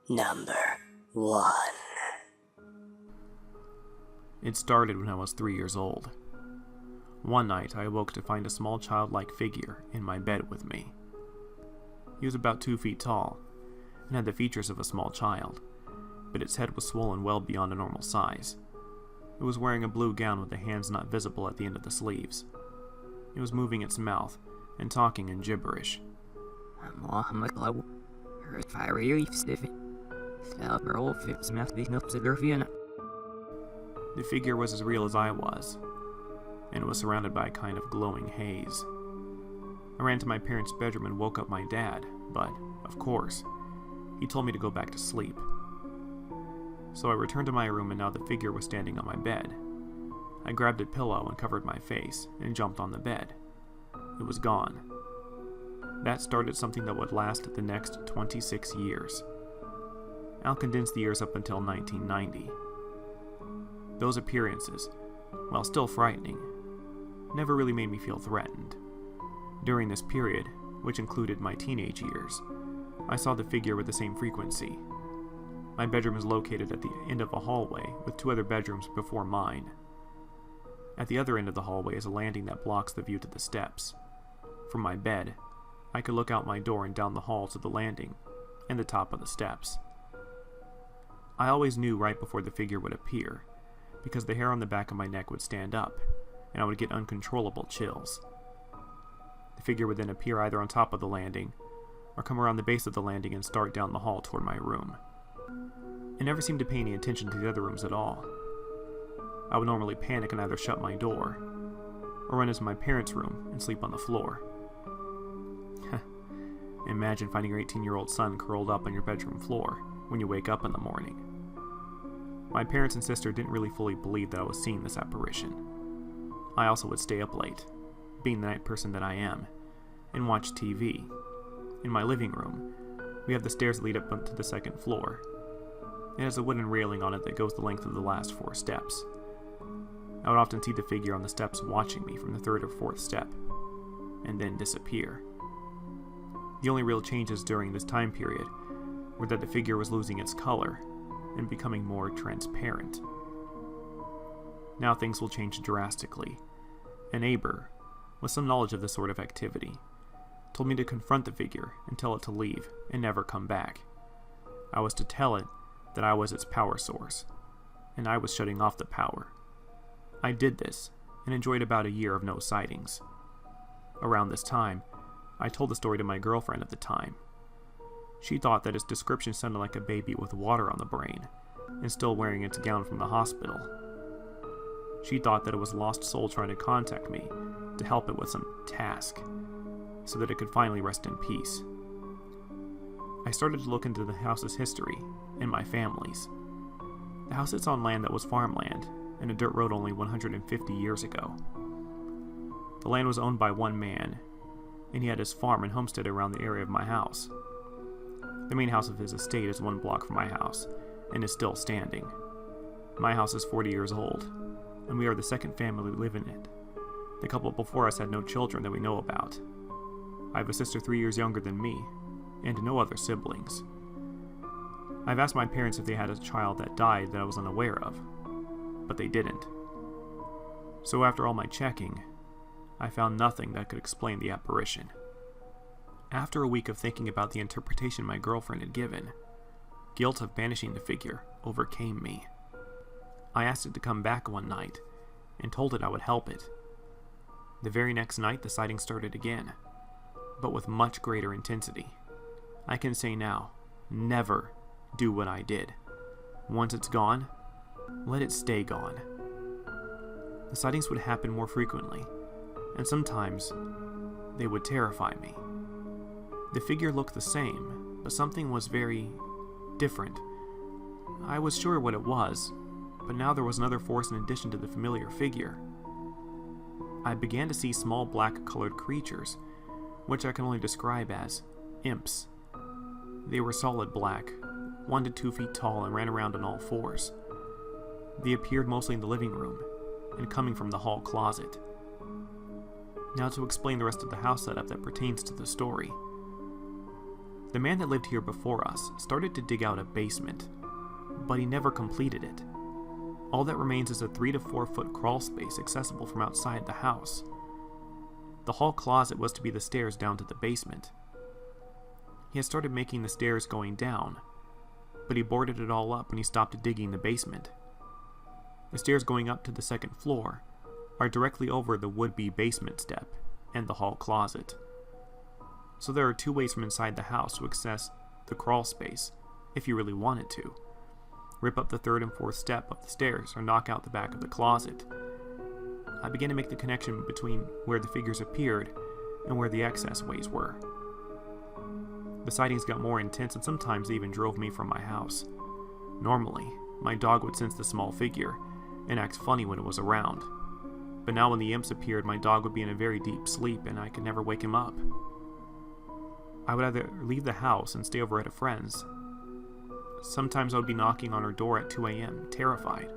Number 1. It started when I was 3 years old. One night, I awoke to find a small childlike figure in my bed with me. He was about 2 feet tall, and had the features of a small child, but its head was swollen well beyond a normal size. It was wearing a blue gown with the hands not visible at the end of the sleeves. It was moving its mouth, and talking in gibberish. The figure was as real as I was, and it was surrounded by a kind of glowing haze. I ran to my parents' bedroom and woke up my dad, but, of course, he told me to go back to sleep. So I returned to my room, and now the figure was standing on my bed. I grabbed a pillow and covered my face, and jumped on the bed. It was gone. That started something that would last the next 26 years. I'll condense the years up until 1990. Those appearances, while still frightening, never really made me feel threatened. During this period, which included my teenage years, I saw the figure with the same frequency. My bedroom is located at the end of a hallway with 2 other bedrooms before mine. At the other end of the hallway is a landing that blocks the view to the steps. From my bed, I could look out my door and down the hall to the landing and the top of the steps. I always knew right before the figure would appear, because the hair on the back of my neck would stand up, and I would get uncontrollable chills. The figure would then appear either on top of the landing, or come around the base of the landing and start down the hall toward my room. It never seemed to pay any attention to the other rooms at all. I would normally panic and either shut my door, or run into my parents' room and sleep on the floor. Imagine finding your 18-year-old son curled up on your bedroom floor when you wake up in the morning. My parents and sister didn't really fully believe that I was seeing this apparition. I also would stay up late, being the night person that I am, and watch TV. In my living room, we have the stairs that lead up to the second floor. It has a wooden railing on it that goes the length of the last 4 steps. I would often see the figure on the steps watching me from the 3rd or 4th step, and then disappear. The only real changes during this time period were that the figure was losing its color and becoming more transparent. Now things will change drastically. A neighbor, with some knowledge of this sort of activity, told me to confront the figure and tell it to leave and never come back. I was to tell it that I was its power source, and I was shutting off the power. I did this, and enjoyed about a year of no sightings. Around this time, I told the story to my girlfriend at the time. She thought that its description sounded like a baby with water on the brain, and still wearing its gown from the hospital. She thought that it was a lost soul trying to contact me to help it with some task, so that it could finally rest in peace. I started to look into the house's history, and my family's. The house sits on land that was farmland, and a dirt road only 150 years ago. The land was owned by one man, and he had his farm and homestead around the area of my house. The main house of his estate is 1 block from my house, and is still standing. My house is 40 years old, and we are the second family to live in it. The couple before us had no children that we know about. I have a sister 3 years younger than me, and no other siblings. I've asked my parents if they had a child that died that I was unaware of, but they didn't. So after all my checking, I found nothing that could explain the apparition. After a week of thinking about the interpretation my girlfriend had given, guilt of banishing the figure overcame me. I asked it to come back one night, and told it I would help it. The very next night the sighting started again, but with much greater intensity. I can say now, never do what I did. Once it's gone, let it stay gone. The sightings would happen more frequently, and sometimes they would terrify me. The figure looked the same, but something was very different. I was sure what it was, but now there was another force in addition to the familiar figure. I began to see small black-colored creatures, which I can only describe as imps. They were solid black, 1 to 2 feet tall, and ran around on all 4s. They appeared mostly in the living room, and coming from the hall closet. Now to explain the rest of the house setup that pertains to the story. The man that lived here before us started to dig out a basement, but he never completed it. All that remains is a 3 to 4 foot crawl space accessible from outside the house. The hall closet was to be the stairs down to the basement. He had started making the stairs going down, but he boarded it all up when he stopped digging the basement. The stairs going up to the second floor are directly over the would-be basement step and the hall closet. So there are 2 ways from inside the house to access the crawl space, if you really wanted to. Rip up the 3rd and 4th step of the stairs or knock out the back of the closet. I began to make the connection between where the figures appeared and where the access ways were. The sightings got more intense and sometimes they even drove me from my house. Normally, my dog would sense the small figure and act funny when it was around. But now when the imps appeared, my dog would be in a very deep sleep and I could never wake him up. I would either leave the house and stay over at a friend's. Sometimes I would be knocking on her door at 2 a.m., terrified.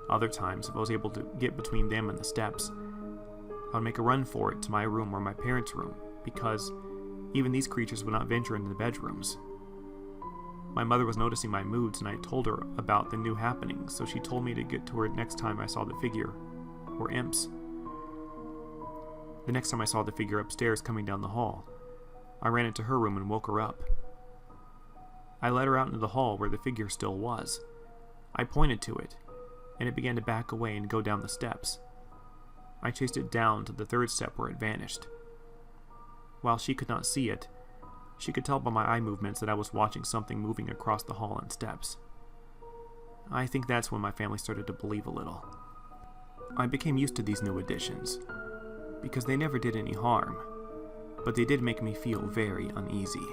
Other times, if I was able to get between them and the steps, I would make a run for it to my room or my parents' room, because even these creatures would not venture into the bedrooms. My mother was noticing my moods, and I told her about the new happenings, so she told me to get to her next time I saw the figure, or imps. The next time I saw the figure upstairs coming down the hall, I ran into her room and woke her up. I led her out into the hall where the figure still was. I pointed to it, and it began to back away and go down the steps. I chased it down to the 3rd step where it vanished. While she could not see it, she could tell by my eye movements that I was watching something moving across the hall and steps. I think that's when my family started to believe a little. I became used to these new additions, because they never did any harm, but they did make me feel very uneasy.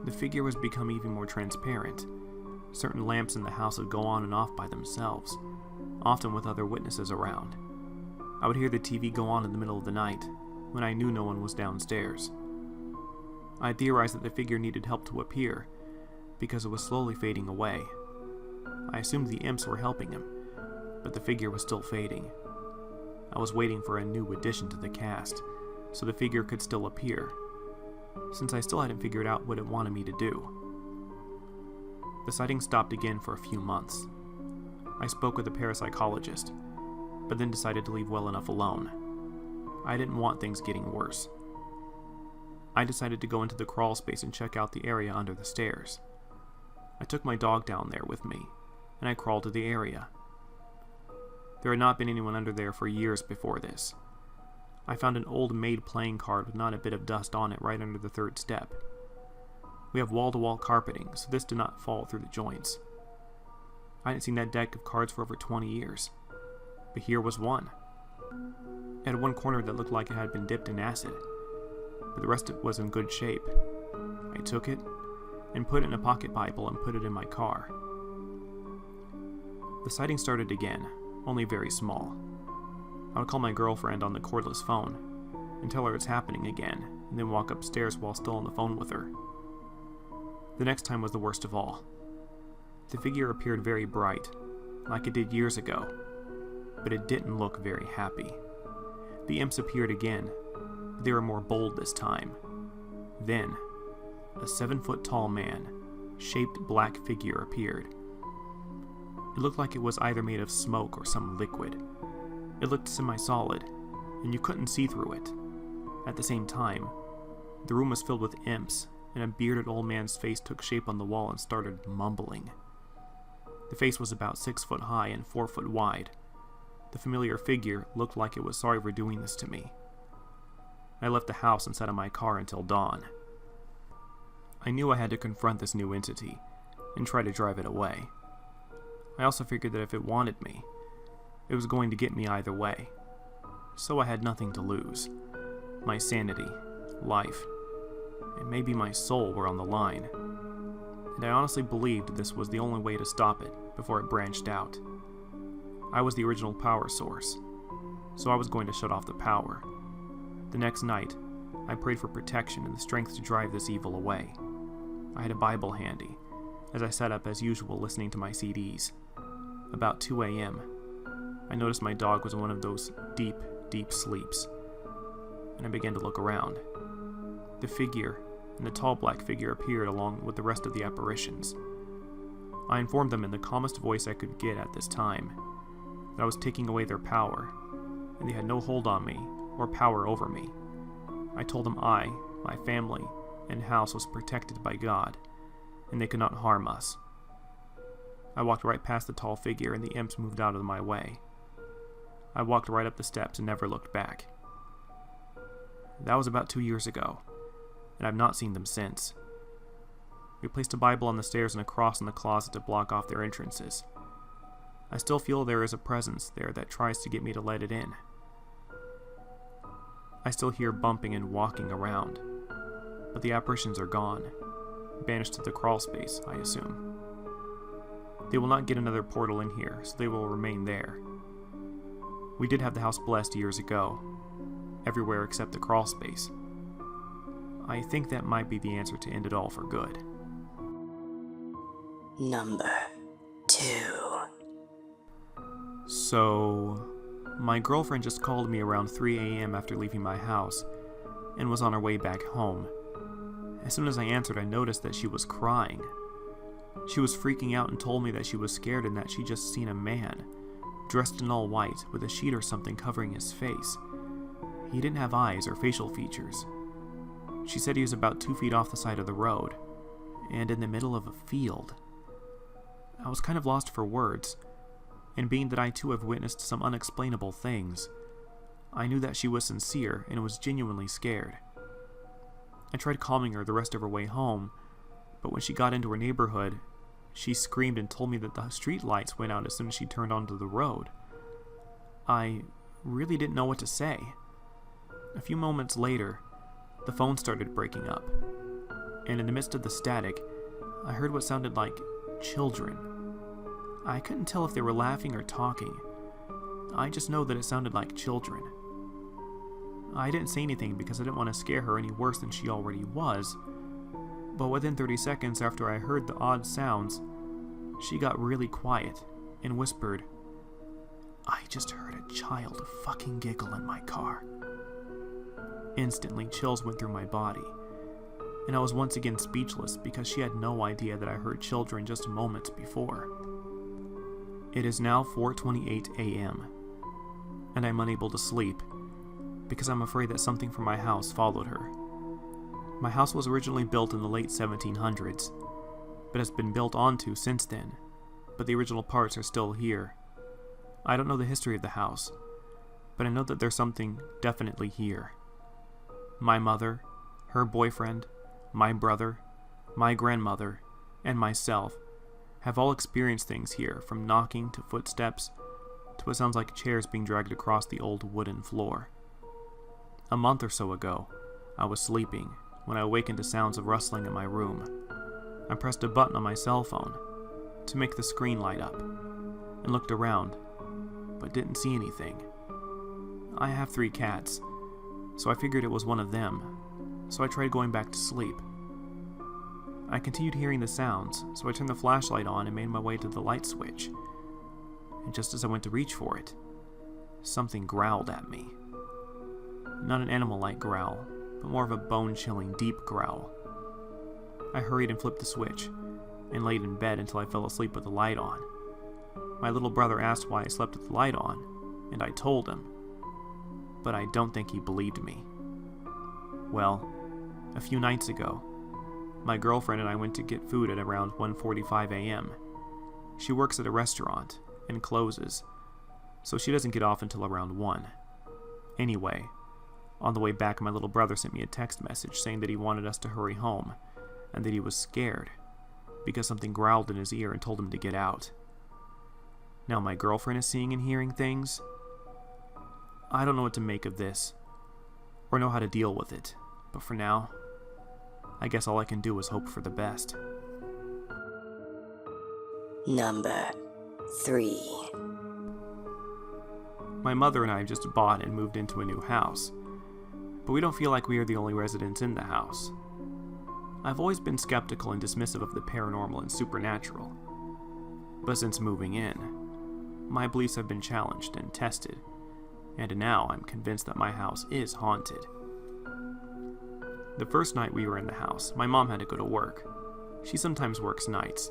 The figure was becoming even more transparent. Certain lamps in the house would go on and off by themselves, often with other witnesses around. I would hear the TV go on in the middle of the night, when I knew no one was downstairs. I theorized that the figure needed help to appear, because it was slowly fading away. I assumed the imps were helping him, but the figure was still fading. I was waiting for a new addition to the cast, so the figure could still appear, since I still hadn't figured out what it wanted me to do. The sighting stopped again for a few months. I spoke with a parapsychologist, but then decided to leave well enough alone. I didn't want things getting worse. I decided to go into the crawl space and check out the area under the stairs. I took my dog down there with me, and I crawled to the area. There had not been anyone under there for years before this. I found an old maid playing card with not a bit of dust on it right under the 3rd step. We have wall-to-wall carpeting, so this did not fall through the joints. I hadn't seen that deck of cards for over 20 years, but here was one. It had one corner that looked like it had been dipped in acid, but the rest of it was in good shape. I took it and put it in a pocket Bible and put it in my car. The sighting started again, only very small. I would call my girlfriend on the cordless phone and tell her it's happening again, and then walk upstairs while still on the phone with her. The next time was the worst of all. The figure appeared very bright, like it did years ago, but it didn't look very happy. The imps appeared again, but they were more bold this time. Then, a 7-foot-tall man, shaped black figure appeared. It looked like it was either made of smoke or some liquid. It looked semi-solid, and you couldn't see through it. At the same time, the room was filled with imps, and a bearded old man's face took shape on the wall and started mumbling. The face was about 6 foot high and 4 foot wide. The familiar figure looked like it was sorry for doing this to me. I left the house and sat in my car until dawn. I knew I had to confront this new entity and try to drive it away. I also figured that if it wanted me, it was going to get me either way. So I had nothing to lose. My sanity, life, and maybe my soul were on the line. And I honestly believed this was the only way to stop it before it branched out. I was the original power source, so I was going to shut off the power. The next night, I prayed for protection and the strength to drive this evil away. I had a Bible handy, as I sat up as usual listening to my CDs. About 2 a.m., I noticed my dog was in one of those deep, deep sleeps, and I began to look around. The figure and a tall black figure appeared along with the rest of the apparitions. I informed them in the calmest voice I could get at this time that I was taking away their power, and they had no hold on me or power over me. I told them I, my family, and house was protected by God, and they could not harm us. I walked right past the tall figure, and the imps moved out of my way. I walked right up the steps and never looked back. That was about 2 years ago, and I've not seen them since. We placed a Bible on the stairs and a cross in the closet to block off their entrances. I still feel there is a presence there that tries to get me to let it in. I still hear bumping and walking around, but the apparitions are gone, banished to the crawl space, I assume. They will not get another portal in here, so they will remain there. We did have the house blessed years ago, everywhere except the crawl space. I think that might be the answer to end it all for good. Number 2. So, my girlfriend just called me around 3 a.m. after leaving my house, and was on her way back home. As soon as I answered, I noticed that she was crying. She was freaking out and told me that she was scared and that she just seen a man, dressed in all white, with a sheet or something covering his face. He didn't have eyes or facial features. She said he was about 2 feet off the side of the road, and in the middle of a field. I was kind of lost for words, and being that I too have witnessed some unexplainable things, I knew that she was sincere and was genuinely scared. I tried calming her the rest of her way home, but when she got into her neighborhood, she screamed and told me that the street lights went out as soon as she turned onto the road. I really didn't know what to say. A few moments later, the phone started breaking up, and in the midst of the static, I heard what sounded like children. I couldn't tell if they were laughing or talking. I just know that it sounded like children. I didn't say anything because I didn't want to scare her any worse than she already was, but within 30 seconds after I heard the odd sounds, she got really quiet and whispered, "I just heard a child fucking giggle in my car." Instantly, chills went through my body, and I was once again speechless because she had no idea that I heard children just moments before. It is now 4:28 a.m., and I'm unable to sleep because I'm afraid that something from my house followed her. My house was originally built in the late 1700s, but has been built onto since then, but the original parts are still here. I don't know the history of the house, but I know that there's something definitely here. My mother, her boyfriend, my brother, my grandmother, and myself have all experienced things here, from knocking to footsteps to what sounds like chairs being dragged across the old wooden floor. A month or so ago, I was sleeping when I awakened to sounds of rustling in my room. I pressed a button on my cell phone to make the screen light up and looked around, but didn't see anything. I have 3 cats, so I figured it was one of them, so I tried going back to sleep. I continued hearing the sounds, so I turned the flashlight on and made my way to the light switch. And just as I went to reach for it, something growled at me. Not an animal-like growl, but more of a bone-chilling, deep growl. I hurried and flipped the switch, and laid in bed until I fell asleep with the light on. My little brother asked why I slept with the light on, and I told him, but I don't think he believed me. Well, a few nights ago, my girlfriend and I went to get food at around 1:45 a.m. She works at a restaurant and closes, so she doesn't get off until around 1. Anyway, on the way back, my little brother sent me a text message saying that he wanted us to hurry home and that he was scared because something growled in his ear and told him to get out. Now my girlfriend is seeing and hearing things. I don't know what to make of this or know how to deal with it, but for now, I guess all I can do is hope for the best. Number 3. My mother and I have just bought and moved into a new house, but we don't feel like we are the only residents in the house. I've always been skeptical and dismissive of the paranormal and supernatural, but since moving in, my beliefs have been challenged and tested, and now I'm convinced that my house is haunted. The first night we were in the house, my mom had to go to work. She sometimes works nights.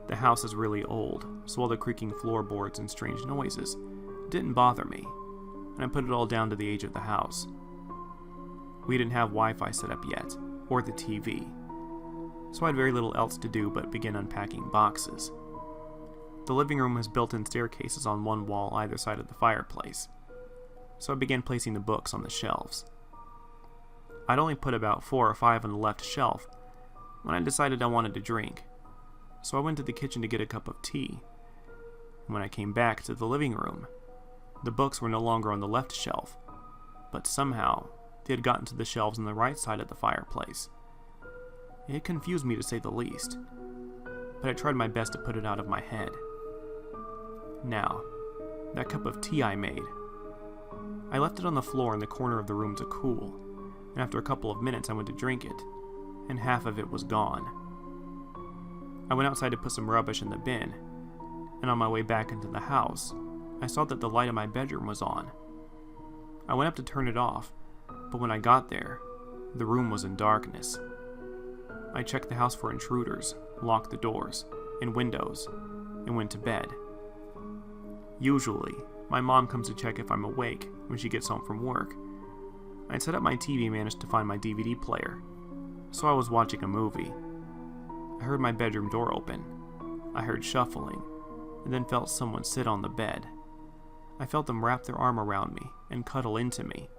The house is really old, so all the creaking floorboards and strange noises didn't bother me, and I put it all down to the age of the house. We didn't have Wi-Fi set up yet, or the TV, so I had very little else to do but begin unpacking boxes. The living room has built-in staircases on one wall either side of the fireplace, so I began placing the books on the shelves. I'd only put about 4 or 5 on the left shelf when I decided I wanted to drink, so I went to the kitchen to get a cup of tea. When I came back to the living room, the books were no longer on the left shelf, but somehow they had gotten to the shelves on the right side of the fireplace. It confused me to say the least, but I tried my best to put it out of my head. Now, that cup of tea I made, I left it on the floor in the corner of the room to cool, and after a couple of minutes I went to drink it, and half of it was gone. I went outside to put some rubbish in the bin, and on my way back into the house, I saw that the light in my bedroom was on. I went up to turn it off, but when I got there, the room was in darkness. I checked the house for intruders, locked the doors and windows, and went to bed. Usually, my mom comes to check if I'm awake when she gets home from work. I'd set up my TV and managed to find my DVD player, so I was watching a movie. I heard my bedroom door open. I heard shuffling, and then felt someone sit on the bed. I felt them wrap their arm around me and cuddle into me.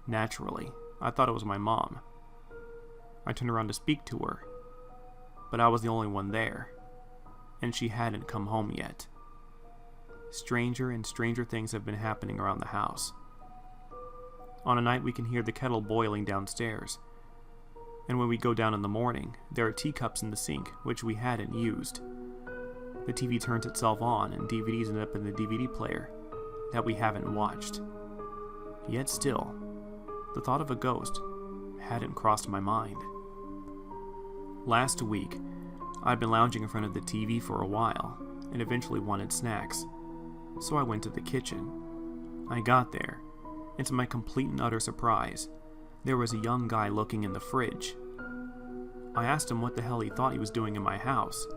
Naturally, I thought it was my mom. I turned around to speak to her, but I was the only one there, and she hadn't come home yet. Stranger and stranger things have been happening around the house. On a night we can hear the kettle boiling downstairs, and when we go down in the morning, there are teacups in the sink which we hadn't used. The TV turns itself on and DVDs end up in the DVD player that we haven't watched. Yet still, the thought of a ghost hadn't crossed my mind. Last week, I'd been lounging in front of the TV for a while and eventually wanted snacks, so I went to the kitchen. I got there, and to my complete and utter surprise, there was a young guy looking in the fridge. I asked him what the hell he thought he was doing in my house.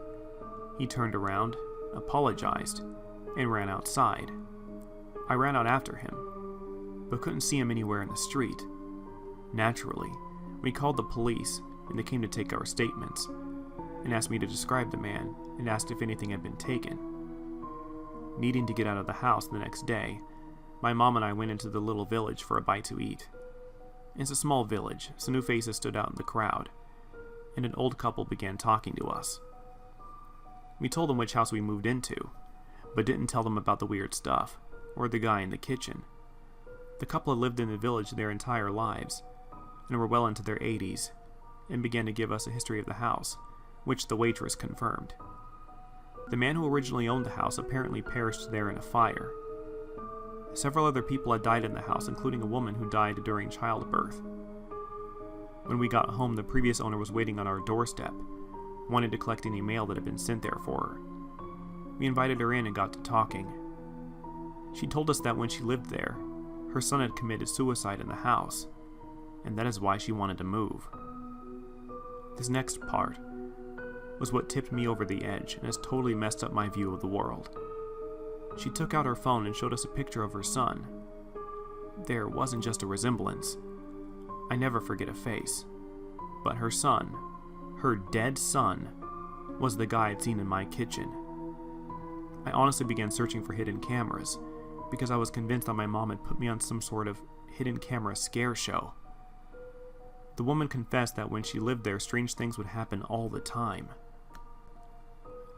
He turned around, apologized, and ran outside. I ran out after him, but couldn't see him anywhere in the street. Naturally, we called the police, and they came to take our statements, and asked me to describe the man, and asked if anything had been taken. Needing to get out of the house the next day, my mom and I went into the little village for a bite to eat. It's a small village, so new faces stood out in the crowd, and an old couple began talking to us. We told them which house we moved into, but didn't tell them about the weird stuff, or the guy in the kitchen. The couple had lived in the village their entire lives, and were well into their 80s, and began to give us a history of the house, which the waitress confirmed. The man who originally owned the house apparently perished there in a fire. Several other people had died in the house, including a woman who died during childbirth. When we got home, the previous owner was waiting on our doorstep, wanted to collect any mail that had been sent there for her. We invited her in and got to talking. She told us that when she lived there, her son had committed suicide in the house, and that is why she wanted to move. This next part was what tipped me over the edge and has totally messed up my view of the world. She took out her phone and showed us a picture of her son. There wasn't just a resemblance. I never forget a face. But her son, her dead son, was the guy I'd seen in my kitchen. I honestly began searching for hidden cameras, because I was convinced that my mom had put me on some sort of hidden camera scare show. The woman confessed that when she lived there, strange things would happen all the time.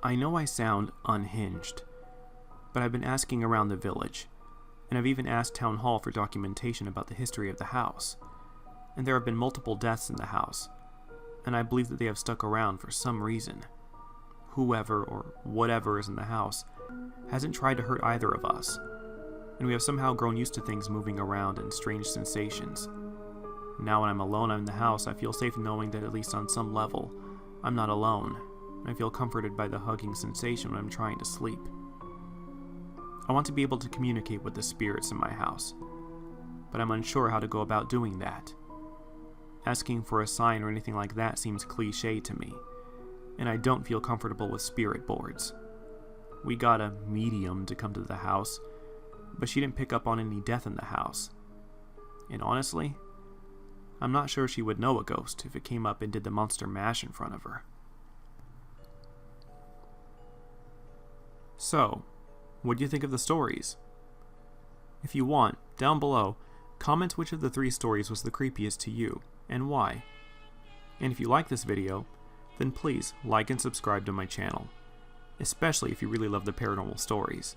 I know I sound unhinged, but I've been asking around the village, and I've even asked Town Hall for documentation about the history of the house, and there have been multiple deaths in the house, and I believe that they have stuck around for some reason. Whoever or whatever is in the house hasn't tried to hurt either of us, and we have somehow grown used to things moving around and strange sensations. Now when I'm alone in the house, I feel safe knowing that at least on some level, I'm not alone. I feel comforted by the hugging sensation when I'm trying to sleep. I want to be able to communicate with the spirits in my house, but I'm unsure how to go about doing that. asking for a sign or anything like that seems cliche to me, and I don't feel comfortable with spirit boards. We got a medium to come to the house, but she didn't pick up on any death in the house. And honestly, I'm not sure she would know a ghost if it came up and did the monster mash in front of her. So, what do you think of the stories? If you want, down below, comment which of the 3 stories was the creepiest to you, and why. And if you like this video, then please like and subscribe to my channel, especially if you really love the paranormal stories.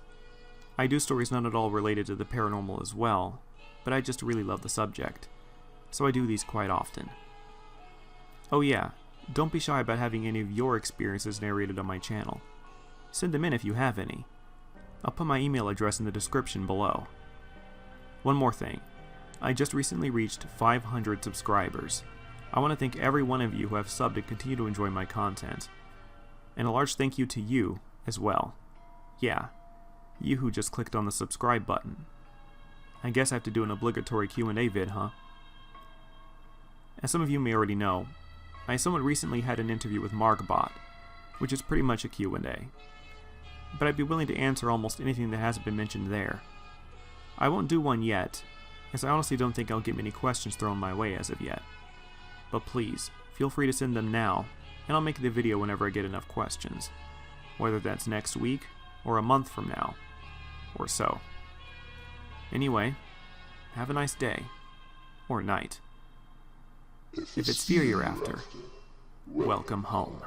I do stories not at all related to the paranormal as well, but I just really love the subject, so I do these quite often. Oh yeah, don't be shy about having any of your experiences narrated on my channel. Send them in if you have any. I'll put my email address in the description below. One more thing. I just recently reached 500 subscribers. I want to thank every one of you who have subbed and continue to enjoy my content. And a large thank you to you as well. Yeah, you who just clicked on the subscribe button. I guess I have to do an obligatory Q&A vid, huh? As some of you may already know, I somewhat recently had an interview with Markbot, which is pretty much a Q&A. But I'd be willing to answer almost anything that hasn't been mentioned there. I won't do one yet, as I honestly don't think I'll get many questions thrown my way as of yet. But please, feel free to send them now, and I'll make the video whenever I get enough questions, whether that's next week, or a month from now, or so. Anyway, have a nice day, or night. If it's fear you're after, welcome home.